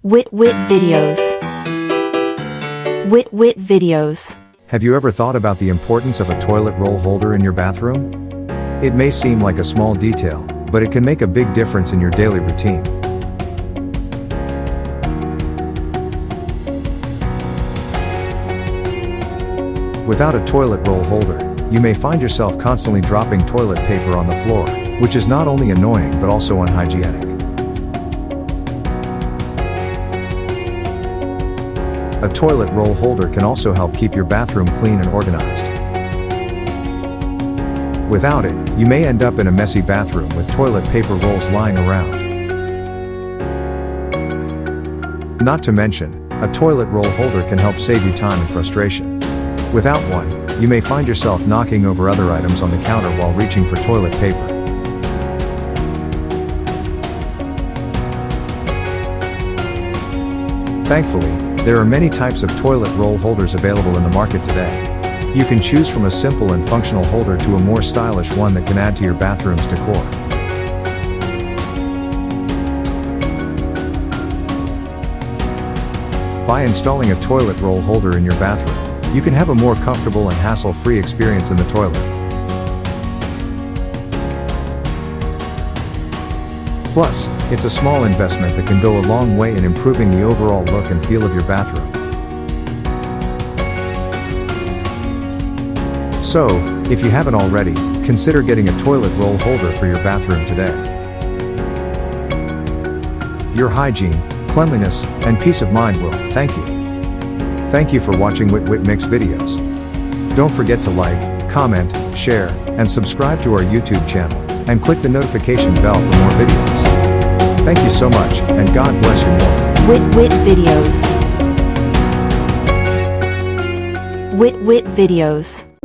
Wit videos. Wit videos. Have you ever thought about the importance of a toilet roll holder in your bathroom? It may seem like a small detail, but it can make a big difference in your daily routine. Without a toilet roll holder, you may find yourself constantly dropping toilet paper on the floor, which is not only annoying but also unhygienic. A toilet roll holder can also help keep your bathroom clean and organized. Without it, you may end up in a messy bathroom with toilet paper rolls lying around. Not to mention, a toilet roll holder can help save you time and frustration. Without one, you may find yourself knocking over other items on the counter while reaching for toilet paper. Thankfully, there are many types of toilet roll holders available in the market today. You can choose from a simple and functional holder to a more stylish one that can add to your bathroom's decor. By installing a toilet roll holder in your bathroom, you can have a more comfortable and hassle-free experience in the toilet. Plus, it's a small investment that can go a long way in improving the overall look and feel of your bathroom. So, if you haven't already, consider getting a toilet roll holder for your bathroom today. Your hygiene, cleanliness, and peace of mind will thank you. Thank you for watching Wit Mix videos. Don't forget to like, comment, share, and subscribe to our YouTube channel, and click the notification bell for more videos. Thank you so much, and God bless you more. Wit videos. Wit videos.